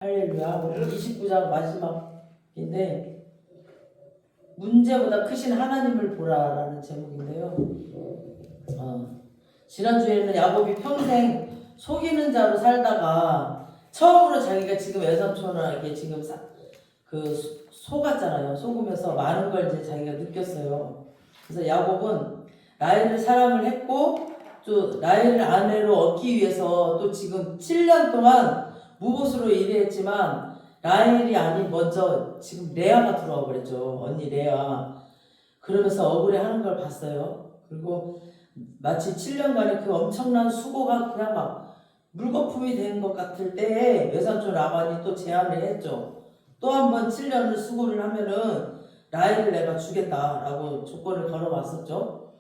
할렐루야. 오늘 29장 마지막인데 문제보다 크신 하나님을 보라라는 제목인데요. 지난주에는 야곱이 평생 속이는 자로 살다가 처음으로 자기가 지금 외삼촌에게 지금 속았잖아요. 속으면서 많은 걸 이제 자기가 느꼈어요. 그래서 야곱은 라헬을 사랑을 했고 또 라헬을 아내로 얻기 위해서 또 지금 7년 동안 무보수로 일했지만 라헬이 아닌 먼저 지금 레아가 들어와 버렸죠. 언니 레아. 그러면서 억울해하는 걸 봤어요. 그리고 마치 7년간의 그 엄청난 수고가 그냥 막 물거품이 된 것 같을 때에 외삼촌 라반이 또 제안을 했죠. 또 한 번 7년을 수고를 하면은 라헬을 내가 주겠다라고 조건을 걸어왔었죠.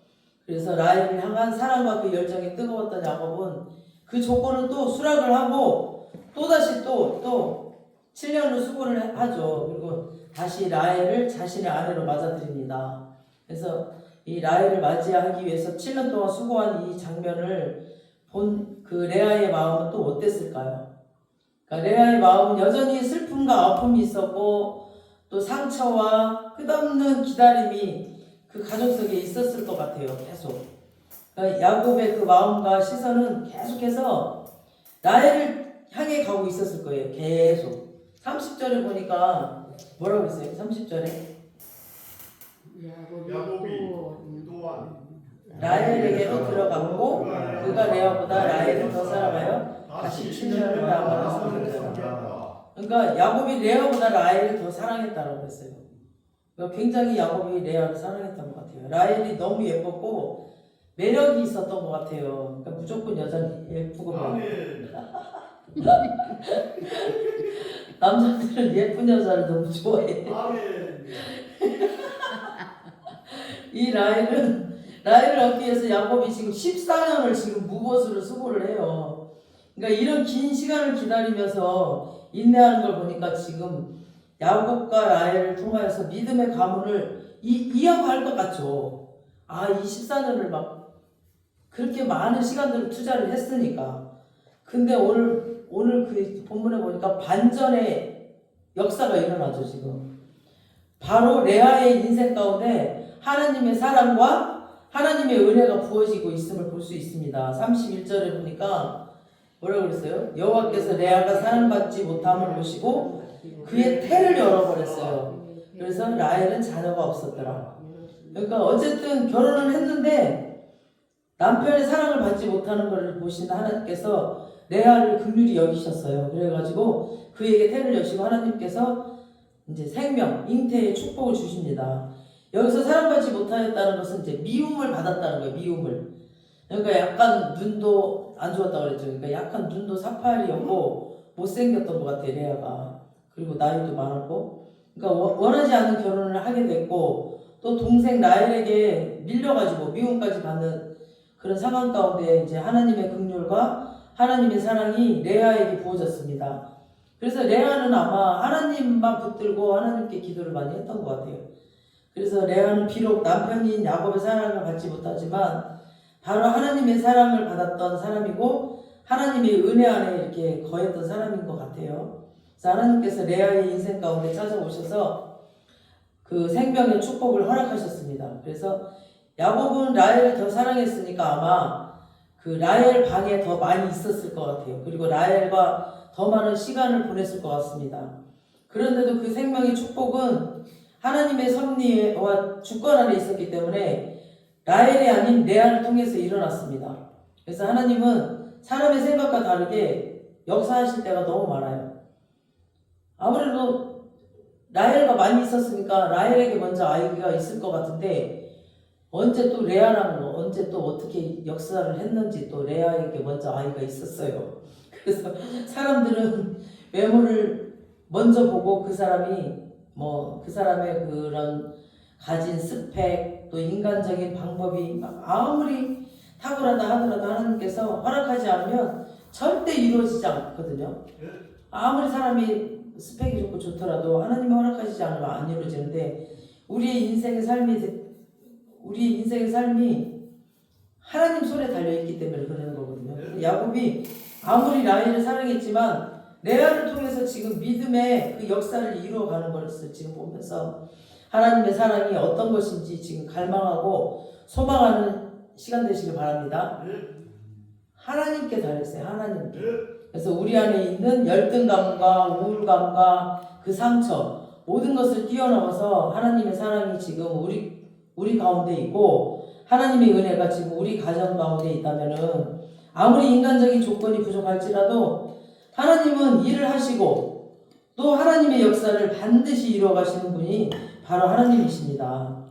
그래서 라헬을 향한 사랑과 그 열정이 뜨거웠던 야곱은 그 조건은 또 수락을 하고 또다시 또 7년을 수고를 하죠. 그리고 다시 라헬을 자신의 아내로 맞아들입니다. 그래서 이 라헬을 맞이하기 위해서 7년 동안 수고한 이 장면을 본 그 레아의 마음은 또 어땠을까요? 그러니까 레아의 마음은 여전히 슬픔과 아픔이 있었고 또 상처와 끝없는 기다림이 그 가정 속에 있었을 것 같아요. 계속. 그러니까 야곱의 그 마음과 시선은 계속해서 라헬을 향해 가고 있었을 거예요. 계속. 30절에 보니까 뭐라고 했어요? 30절에 야곱이 또한 라헬에게로 들어갔고 그가 레아보다 라헬을 더 사랑하여 다시 7년을 라반을 섬겼다. 그러니까 야곱이 레아보다 라헬을 더 사랑했다고 했어요. 그러니까 굉장히 야곱이 레아를 사랑했던 것 같아요. 라헬이 너무 예뻤고 매력이 있었던 것 같아요. 그러니까 무조건 여자는 예쁘고 남자들은 예쁜 여자를 너무 좋아해. 이 라헬을 얻기 위해서 야곱이 지금 14년을 지금 무보수로 수고를 해요. 그러니까 이런 긴 시간을 기다리면서 인내하는 걸 보니까 지금 야곱과 라헬을 통하여서 믿음의 가문을 이어갈 것 같죠. 이 14년을 막 그렇게 많은 시간들을 투자를 했으니까. 근데 오늘 그 본문에 보니까 반전의 역사가 일어나죠, 지금. 바로 레아의 인생 가운데 하나님의 사랑과 하나님의 은혜가 부어지고 있음을 볼 수 있습니다. 31절에 보니까 뭐라고 그랬어요? 여호와께서 레아가 사랑받지 못함을 보시고 그의 태를 열어버렸어요. 그래서 라헬은 자녀가 없었더라. 그러니까 어쨌든 결혼을 했는데 남편의 사랑을 받지 못하는 것을 보신 하나님께서 레아를 긍휼히 여기셨어요. 그래가지고 그에게 태를 여시고 하나님께서 이제 생명, 잉태의 축복을 주십니다. 여기서 사랑받지 못하였다는 것은 이제 미움을 받았다는 거예요. 미움을. 그러니까 약간 눈도 안 좋았다고 그랬죠. 그러니까 약간 눈도 사파리였고 못생겼던 것 같아요. 레아가. 그리고 나이도 많았고. 그러니까 원하지 않는 결혼을 하게 됐고 또 동생 라헬에게 밀려가지고 미움까지 받는 그런 상황 가운데 이제 하나님의 긍휼과 하나님의 사랑이 레아에게 부어졌습니다. 그래서 레아는 아마 하나님만 붙들고 하나님께 기도를 많이 했던 것 같아요. 그래서 레아는 비록 남편인 야곱의 사랑을 받지 못하지만 바로 하나님의 사랑을 받았던 사람이고 하나님의 은혜 안에 이렇게 거했던 사람인 것 같아요. 그래서 하나님께서 레아의 인생 가운데 찾아오셔서 그 생명의 축복을 허락하셨습니다. 그래서 야곱은 라헬을 더 사랑했으니까 아마 그 라헬 방에 더 많이 있었을 것 같아요. 그리고 라헬과 더 많은 시간을 보냈을 것 같습니다. 그런데도 그 생명의 축복은 하나님의 섭리와 주권 안에 있었기 때문에 라헬이 아닌 레아를 통해서 일어났습니다. 그래서 하나님은 사람의 생각과 다르게 역사하실 때가 너무 많아요. 아무래도 라헬과 많이 있었으니까 라헬에게 먼저 아이가 있을 것 같은데 언제 또 레아랑 언제 또 어떻게 역사를 했는지 또 레아에게 먼저 아이가 있었어요. 그래서 사람들은 외모를 먼저 보고 그 사람이 그 사람의 그런 가진 스펙 또 인간적인 방법이 아무리 탁월하다 하더라도 하나님께서 허락하지 않으면 절대 이루어지지 않거든요. 아무리 사람이 스펙이 좋고 좋더라도 하나님이 허락하시지 않으면 안 이루어지는데 우리의 인생의 삶이 하나님 손에 달려있기 때문에 그러는 거거든요. 야곱이 아무리 라헬을 사랑했지만 레아를 통해서 지금 믿음의 그 역사를 이루어가는 것을 지금 보면서 하나님의 사랑이 어떤 것인지 지금 갈망하고 소망하는 시간 되시길 바랍니다. 하나님께 달렸어요. 하나님께. 그래서 우리 안에 있는 열등감과 우울감과 그 상처 모든 것을 뛰어넘어서 하나님의 사랑이 지금 우리 가운데 있고 하나님의 은혜가 지금 우리 가정 가운데 있다면은 아무리 인간적인 조건이 부족할지라도 하나님은 일을 하시고 또 하나님의 역사를 반드시 이루어 가시는 분이 바로 하나님이십니다.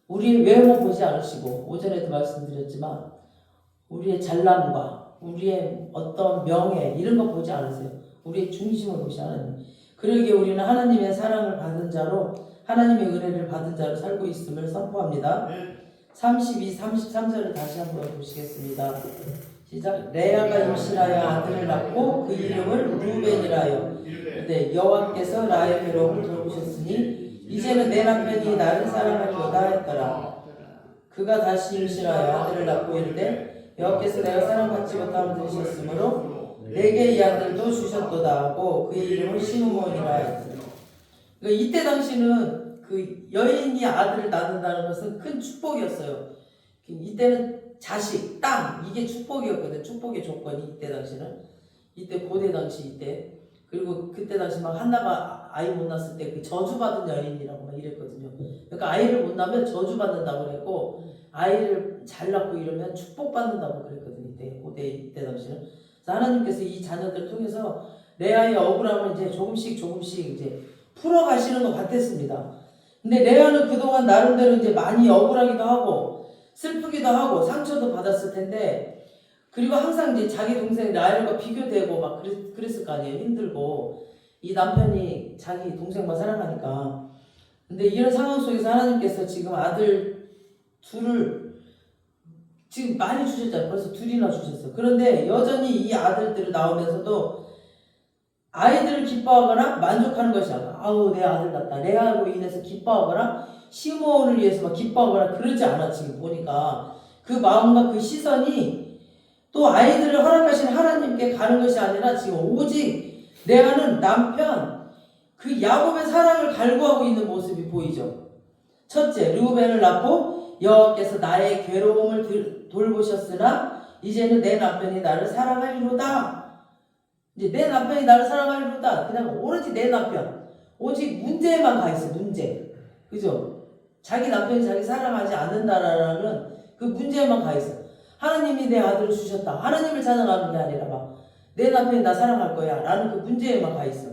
우리 외모 보지 않으시고 오전에도 말씀드렸지만 우리의 잘남과 우리의 어떤 명예 이런 거 보지 않으세요. 우리의 중심을 보시 하나님. 그러기에 우리는 하나님의 사랑을 받은 자로 하나님의 은혜를 받은 자로 살고 있음을 선포합니다. 32, 33절을 다시 한번 보시겠습니다. 시작. 레아가 임신하여 아들을 낳고 그 이름을 루벤이라 하여 이르되 여호와께서 나의 괴로움을 돌보셨으니 이제는 내 남편이 나를 사랑하리로다 했더라. 그가 다시 임신하여 아들을 낳고 이르되 여호와께서 내가 사랑받지 못함을 들으셨으므로 내게 이 아들도 주셨도다 하고 그의 이름을 시므온이라 했더라. 그러니까 이때 당시는 그 여인이 아들을 낳는다는 것은 큰 축복이었어요. 이때는 자식, 땅 이게 축복이었거든. 축복의 조건이 이때 당시는. 이때 고대 당시 이때. 그리고 그때 당시 막 한나가 아이 못 낳았을 때 그 저주받은 여인이라고 막 이랬거든요. 그러니까 아이를 못 낳으면 저주받는다고 그랬고 아이를 잘 낳고 이러면 축복받는다고 그랬거든요. 이때 고대 이때 당시는. 그래서 하나님께서 이 자녀들을 통해서 레아의 억울함을 이제 조금씩 이제 풀어가시는 것 같았습니다. 근데 레아는 그동안 나름대로 이제 많이 억울하기도 하고 슬프기도 하고 상처도 받았을 텐데 그리고 항상 이제 자기 동생 라헬과 비교되고 막 그랬을 거 아니에요. 힘들고 이 남편이 자기 동생만 사랑하니까. 근데 이런 상황 속에서 하나님께서 지금 아들 둘을 지금 많이 주셨잖아요. 벌써 둘이나 주셨어요. 그런데 여전히 이 아들들을 나오면서도 아이들을 기뻐하거나 만족하는 것이 아니라 아우 내 아들 낳다 레아로 인해서 기뻐하거나 시므온을 위해서 막 기뻐하거나 그러지 않아. 지금 보니까 그 마음과 그 시선이 또 아이들을 허락하신 하나님께 가는 것이 아니라 지금 오직 레아는 남편 그 야곱의 사랑을 갈구하고 있는 모습이 보이죠. 첫째, 르우벤을 낳고 여호와께서 나의 괴로움을 돌보셨으나 이제는 내 남편이 나를 사랑하리로다. 이제 내 남편이 나를 사랑하리로다. 그냥 오로지 내 남편. 오직 문제에만 가 있어. 문제. 그죠? 자기 남편이 자기 사랑하지 않는다라는 그 문제에만 가 있어. 하나님이 내 아들을 주셨다. 하나님을 찬양하는 게 아니라 막 내 남편이 나 사랑할 거야 라는 그 문제에만 가 있어.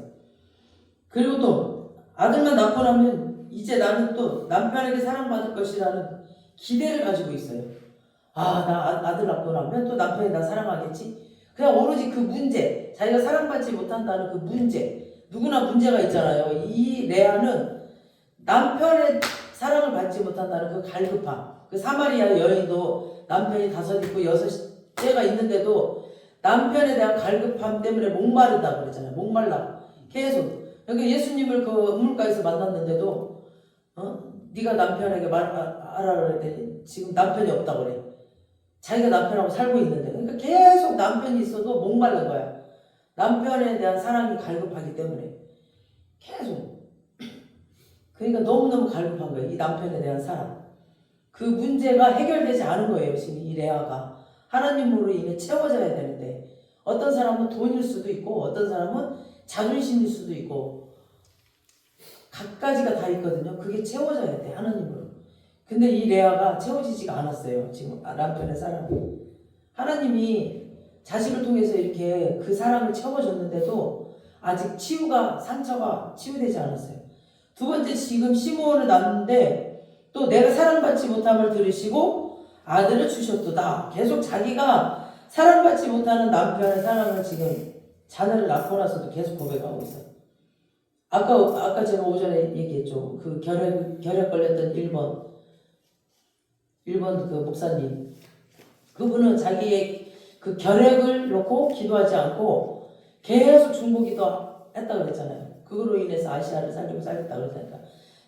그리고 또 아들만 낳고 나면 이제 나는 또 남편에게 사랑받을 것이라는 기대를 가지고 있어요. 아, 나 아들 낳고 나면 또 남편이 나 사랑하겠지? 그냥 오로지 그 문제, 자기가 사랑받지 못한다는 그 문제, 누구나 문제가 있잖아요. 이 레아는 남편의 사랑을 받지 못한다는 그 갈급함. 그 사마리아 여인도 남편이 5 있고 6째가 있는데도 남편에 대한 갈급함 때문에 목마르다 그랬잖아요. 목말라. 계속. 그러니까 예수님을 그 우물가에서 만났는데도 네가 남편에게 말하라 그랬더니 지금 남편이 없다고 그래. 자기가 남편하고 살고 있는데. 그러니까 계속 남편이 있어도 목마른 거야. 남편에 대한 사랑이 갈급하기 때문에. 계속. 그러니까 너무너무 갈급한 거예요. 이 남편에 대한 사랑. 그 문제가 해결되지 않은 거예요. 지금 이 레아가. 하나님으로 인해 채워져야 되는데 어떤 사람은 돈일 수도 있고 어떤 사람은 자존심일 수도 있고 각가지가 다 있거든요. 그게 채워져야 돼. 하나님으로. 근데 이 레아가 채워지지가 않았어요. 지금 남편의 사랑이. 하나님이 자식을 통해서 이렇게 그 사랑을 채워줬는데도 아직 상처가 치유되지 않았어요. 두 번째, 지금 시므온을 낳는데 또 내가 사랑받지 못함을 들으시고 아들을 주셨도다. 계속 자기가 사랑받지 못하는 남편의 사랑을 지금 자녀를 낳고 나서도 계속 고백하고 있어요. 아까 제가 오전에 얘기했죠. 그 결핵 걸렸던 1번 그 목사님. 그분은 자기의 그 결핵을 놓고 기도하지 않고 계속 중보기도 했다 그랬잖아요. 그거로 인해서 아시아를 살리고 살렸다 그랬다니까.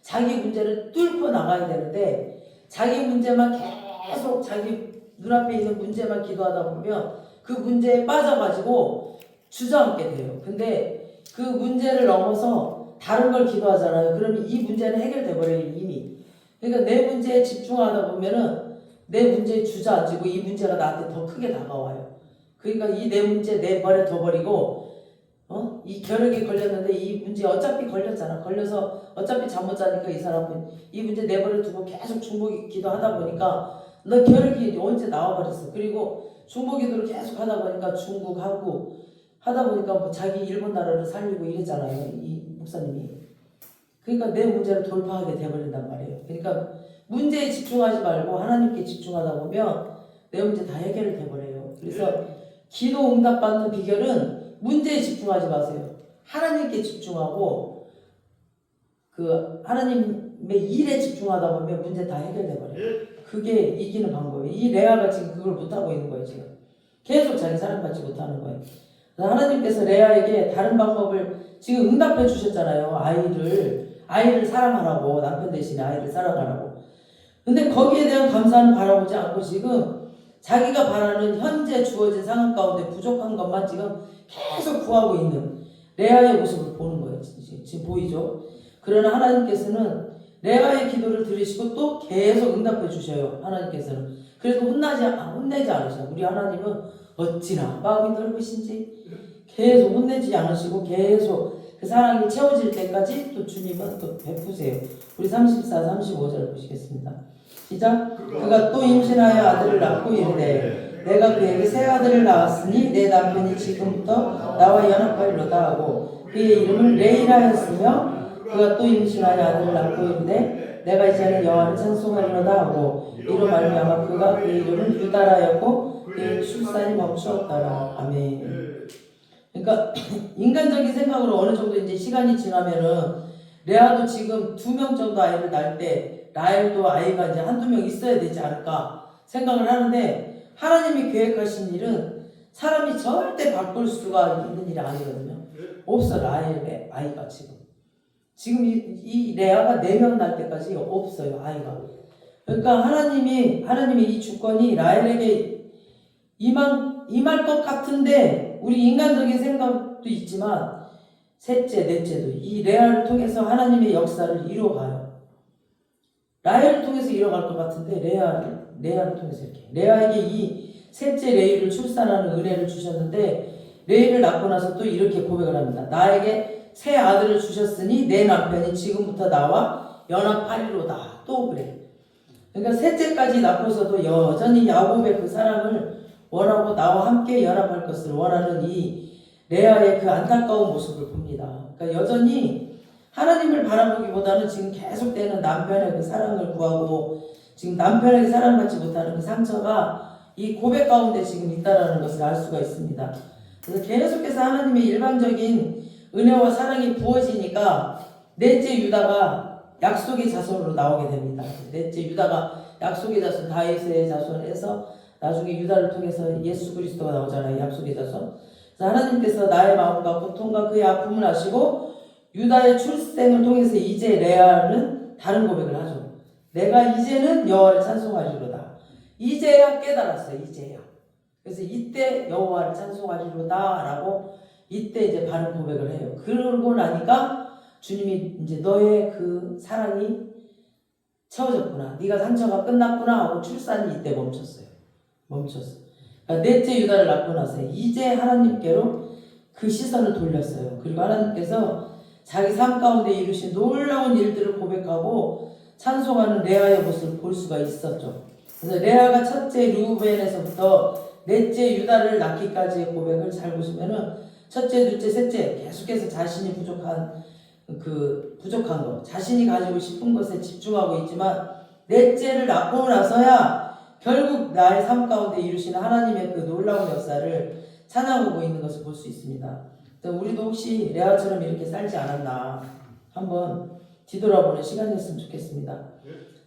자기 문제를 뚫고 나가야 되는데 자기 문제만 계속 자기 눈앞에 있는 문제만 기도하다 보면 그 문제에 빠져가지고 주저앉게 돼요. 근데 그 문제를 넘어서 다른 걸 기도하잖아요. 그러면 이 문제는 해결돼 버려요, 이미. 그러니까 내 문제에 집중하다 보면은 내 문제에 주저앉고 이 문제가 나한테 더 크게 다가와요. 그러니까 이 내 문제 내버려 둬버리고 이 결핵에 걸렸는데 이 문제 어차피 걸렸잖아. 걸려서 어차피 잠 못 자니까 이 사람은 이 문제 내버려 두고 계속 중보 기도하다 보니까 너 결핵이 언제 나와버렸어. 그리고 중보 기도를 계속 하다 보니까 중국하고 하다 보니까 뭐 자기 일본 나라를 살리고 이랬잖아요. 이 목사님이. 그러니까 내 문제를 돌파하게 돼버린단 말이에요. 그러니까 문제에 집중하지 말고 하나님께 집중하다 보면 내 문제 다 해결이 돼버려요. 그래서 기도 응답 받는 비결은 문제에 집중하지 마세요. 하나님께 집중하고 그 하나님의 일에 집중하다 보면 문제 다 해결돼 버려요. 그게 이기는 방법이에요. 이 레아가 지금 그걸 못하고 있는 거예요. 지금 계속 자기 사랑받지 못하는 거예요. 하나님께서 레아에게 다른 방법을 지금 응답해 주셨잖아요. 아이를 사랑하라고, 남편 대신에 아이를 사랑하라고. 근데 거기에 대한 감사는 바라보지 않고 지금 자기가 바라는 현재 주어진 상황 가운데 부족한 것만 지금 계속 구하고 있는 레아의 모습을 보는 거예요. 지금 보이죠? 그러나 하나님께서는 레아의 기도를 들으시고 또 계속 응답해 주셔요. 하나님께서는. 그래도 혼내지 않으셔요. 우리 하나님은 어찌나 마음이 넓으신지 계속 혼내지 않으시고 계속 그 사랑이 채워질 때까지 또 주님은 또 베푸세요. 우리 34, 35절 보시겠습니다. 시작. 그가 또 임신하여 아들을 낳고 이르되 내가 그에게 새 아들을 낳았으니 내 남편이 지금부터 나와 연합하리로다 하고 그의 이름을 레이라였으며 그가 또 임신하여 아들을 낳고 이르되 내가 이제는 여호와를 찬송하리로다 하고 이로 말미암아 그가 그의 이름을 유다라였고 그의 출산이 멈추었더라. 아멘. 그러니까 인간적인 생각으로 어느 정도 이제 시간이 지나면은 레아도 지금 2명 정도 아이를 낳을 때 라헬도 아이가 이제 한두 명 있어야 되지 않을까 생각을 하는데 하나님이 계획하신 일은 사람이 절대 바꿀 수가 있는 일이 아니거든요. 없어. 라헬의 아이가 지금 이 레아가 4명 낳을 때까지 없어요. 아이가. 그러니까 하나님의 이 주권이 라헬에게 임할 것 같은데 우리 인간적인 생각도 있지만 셋째, 넷째도 이 레아를 통해서 하나님의 역사를 이루어가요. 라헬을 통해서 이루어갈 것 같은데 레아를 통해서 이렇게 레아에게 이 셋째 레이를 출산하는 은혜를 주셨는데 레이를 낳고 나서 또 이렇게 고백을 합니다. 나에게 새 아들을 주셨으니 내 남편이 지금부터 나와 연합하리로다. 또 그래. 그러니까 셋째까지 낳고서도 여전히 야곱의 그 사랑을 원하고 나와 함께 연합할 것을 원하는 이 레아의 그 안타까운 모습을 봅니다. 그러니까 여전히 하나님을 바라보기보다는 지금 계속되는 남편의 그 사랑을 구하고 지금 남편에게 사랑받지 못하는 그 상처가 이 고백 가운데 지금 있다라는 것을 알 수가 있습니다. 그래서 계속해서 하나님의 일방적인 은혜와 사랑이 부어지니까 넷째 유다가 약속의 자손으로 나오게 됩니다. 넷째 유다가 약속의 자손 다윗의 자손에서 나중에 유다를 통해서 예수 그리스도가 나오잖아요. 약속의 자손. 그래서 하나님께서 나의 마음과 고통과 그의 아픔을 아시고 유다의 출생을 통해서 이제 레아는 다른 고백을 하죠. 내가 이제는 여호와를 찬송하리로다. 이제야 깨달았어요. 이제야. 그래서 이때 여호와를 찬송하리로다 라고 이때 이제 바른 고백을 해요. 그러고 나니까 주님이 이제 너의 그 사랑이 채워졌구나. 네가 상처가 끝났구나 하고 출산이 이때 멈췄어요. 그러니까 넷째 유다를 낳고 나서 이제 하나님께로 그 시선을 돌렸어요. 그리고 하나님께서 자기 삶 가운데 이루신 놀라운 일들을 고백하고 찬송하는 레아의 모습을 볼 수가 있었죠. 그래서 레아가 첫째 르우벤에서부터 넷째 유다를 낳기까지의 고백을 잘 보시면은 첫째, 둘째, 셋째 계속해서 자신이 부족한 것, 자신이 가지고 싶은 것에 집중하고 있지만 넷째를 낳고 나서야 결국 나의 삶 가운데 이루시는 하나님의 그 놀라운 역사를 찬양하고 있는 것을 볼 수 있습니다. 우리도 혹시 레아처럼 이렇게 살지 않았나 한번 뒤돌아보는 시간이었으면 좋겠습니다.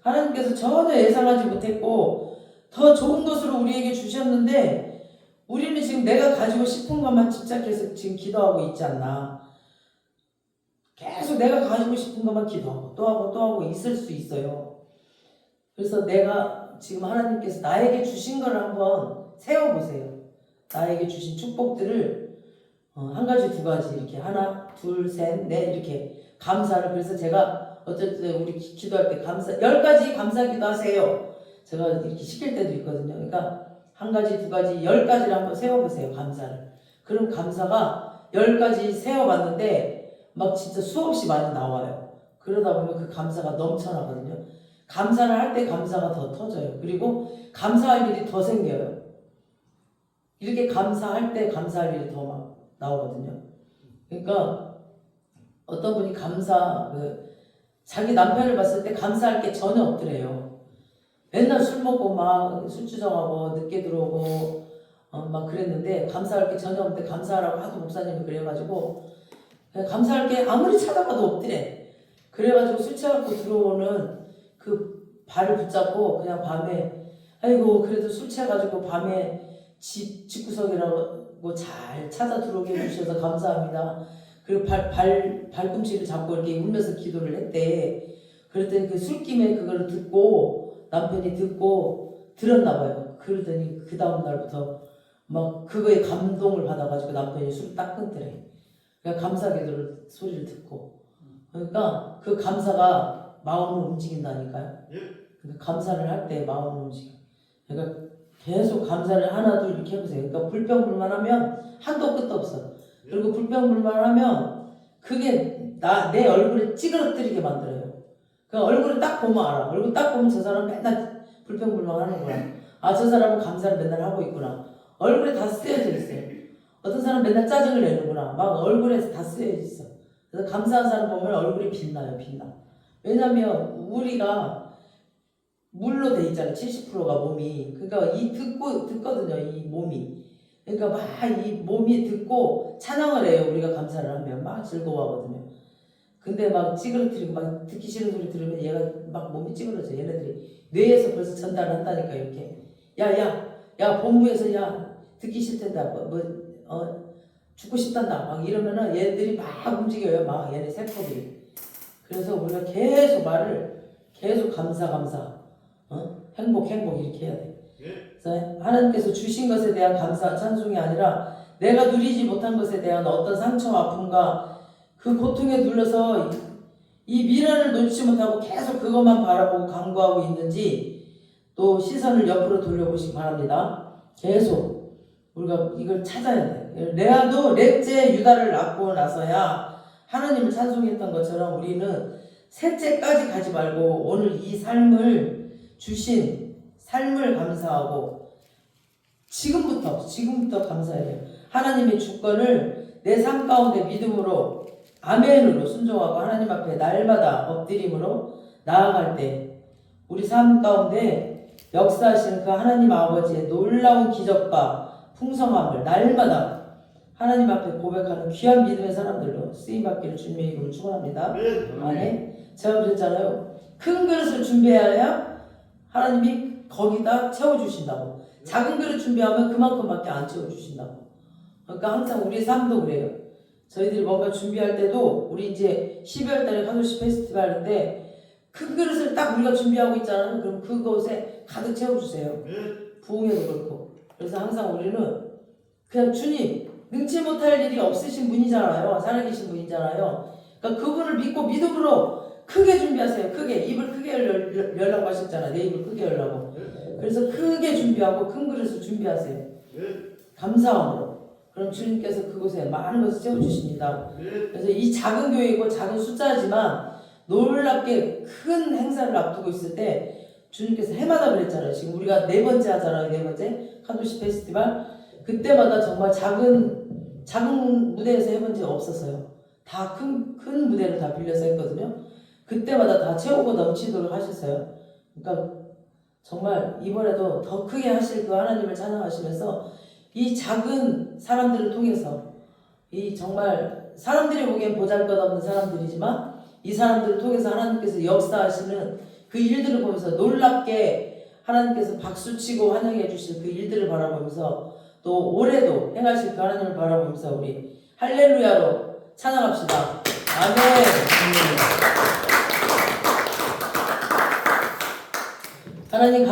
하나님께서 전혀 예상하지 못했고 더 좋은 것으로 우리에게 주셨는데 우리는 지금 내가 가지고 싶은 것만 집착해서 지금 기도하고 있지 않나. 계속 내가 가지고 싶은 것만 기도하고 또 하고 있을 수 있어요. 그래서 내가 지금 하나님께서 나에게 주신 걸 한번 세워보세요. 나에게 주신 축복들을 한 가지 두 가지 이렇게 하나 둘 셋 넷 이렇게 감사를. 그래서 제가 어쨌든 우리 기도할 때 감사 10가지 감사기도 하세요. 제가 이렇게 시킬 때도 있거든요. 그러니까 한 가지 두 가지 10가지를 한번 세워보세요. 감사를. 그럼 감사가 10가지 세워봤는데 막 진짜 수없이 많이 나와요. 그러다 보면 그 감사가 넘쳐나거든요. 감사를 할 때 감사가 더 터져요. 그리고 감사할 일이 더 생겨요. 이렇게 감사할 때 감사할 일이 더 막 나오거든요. 그러니까 어떤 분이 자기 남편을 봤을 때 감사할 게 전혀 없더래요. 맨날 술 먹고 막 술주정하고 늦게 들어오고 막 그랬는데 감사할 게 전혀 없는데 감사하라고 하도 목사님이 그래가지고 감사할 게 아무리 찾아봐도 없더래. 그래가지고 술 취해갖고 들어오는 그 발을 붙잡고 그냥 밤에 아이고 그래도 술 취해가지고 밤에 집구석이라고 잘 찾아 들어오게 해주셔서 감사합니다. 그리고 발꿈치를 잡고 이렇게 울면서 기도를 했대. 그랬더니 그 술김에 그거를 듣고 남편이 듣고 들었나 봐요. 그러더니 그 다음 날부터 막 그거에 감동을 받아가지고 남편이 술 딱 끊더래. 그러니까 감사기도를 소리를 듣고. 그러니까 그 감사가 마음을 움직인다니까요. 그러니까 감사를 할 때 마음을 움직여. 그러니까 계속 감사를 하나 둘 이렇게 해보세요. 그러니까 불평불만하면 한도 끝도 없어. 그리고 불평불만하면 그게 내 얼굴에 찌그러뜨리게 만들어요. 그 얼굴을 딱 보면 알아. 얼굴 딱 보면 저 사람 맨날 불평불만하는구나. 아, 저 사람은 감사를 맨날 하고 있구나. 얼굴에 다 쓰여져 있어요. 어떤 사람 맨날 짜증을 내는구나. 막 얼굴에 다 쓰여져 있어. 그래서 감사한 사람 보면 얼굴이 빛나요. 빛나. 왜냐면 우리가 물로 돼 있잖아요. 70%가 몸이. 그러니까 듣거든요. 이 몸이. 그러니까 막 이 몸이 듣고 찬양을 해요. 우리가 감사를 하면 막 즐거워하거든요. 근데 막 찌그러뜨리고 막 듣기 싫은 소리 들으면 얘가 막 몸이 찌그러져. 얘네들이 뇌에서 벌써 전달을 한다니까 이렇게. 야 본부에서 듣기 싫단다. 죽고 싶단다. 막 이러면은 얘들이 막 움직여요. 막 얘네 세포들이. 그래서 우리가 계속 감사. 행복 이렇게 해야 돼. 그래서 하나님께서 주신 것에 대한 감사 찬송이 아니라 내가 누리지 못한 것에 대한 어떤 상처와 아픔과 그 고통에 눌려서 이 미련을 놓지 못하고 계속 그것만 바라보고 간구하고 있는지 또 시선을 옆으로 돌려보시기 바랍니다. 계속 우리가 이걸 찾아야 돼. 레아도 넷째 유다를 낳고 나서야 하나님을 찬송했던 것처럼 우리는 셋째까지 가지 말고 오늘 이 삶을 주신 삶을 감사하고 지금부터 감사해요. 하나님의 주권을 내 삶 가운데 믿음으로 아멘으로 순종하고 하나님 앞에 날마다 엎드림으로 나아갈 때 우리 삶 가운데 역사하시는 그 하나님 아버지의 놀라운 기적과 풍성함을 날마다 하나님 앞에 고백하는 귀한 믿음의 사람들로 쓰임받기를 주님의 이름으로 축원합니다. 아멘. 제가 그랬잖아요. 큰 그릇을 준비해야 하나님이 거기다 채워주신다고. 작은 그릇 준비하면 그만큼밖에 안 채워주신다고. 그러니까 항상 우리의 삶도 그래요. 저희들이 뭔가 준비할 때도 우리 이제 12월 달에 카톨릭 페스티벌인데 큰 그릇을 딱 우리가 준비하고 있잖아요. 그럼 그곳에 가득 채워주세요. 부흥회도 그렇고. 그래서 항상 우리는 그냥 주님 능치 못할 일이 없으신 분이잖아요. 살아계신 분이잖아요. 그러니까 그분을 믿고 믿음으로 크게 준비하세요. 크게 입을 크게 열라고 하셨잖아요. 내 입을 크게 열라고. 그래서 크게 준비하고 큰 그릇을 준비하세요. 감사함으로. 그럼 주님께서 그곳에 많은 것을 채워주십니다. 그래서 이 작은 교회이고 작은 숫자지만 놀랍게 큰 행사를 앞두고 있을 때 주님께서 해마다 그랬잖아요. 지금 우리가 4번째 하잖아요. 4번째 카톨릭 페스티벌. 그때마다 정말 작은 무대에서 해본 적 없었어요. 다 큰 무대를 다 빌려서 했거든요. 그때마다 다 채우고 넘치도록 하셨어요. 그러니까 정말 이번에도 더 크게 하실 그 하나님을 찬양하시면서 이 작은 사람들을 통해서 이 정말 사람들이 보기엔 보잘것없는 사람들이지만 이 사람들을 통해서 하나님께서 역사하시는 그 일들을 보면서 놀랍게 하나님께서 박수치고 환영해 주실 그 일들을 바라보면서 또 올해도 행하실 그 하나님을 바라보면서 우리 할렐루야로 찬양합시다. 아멘. 하나님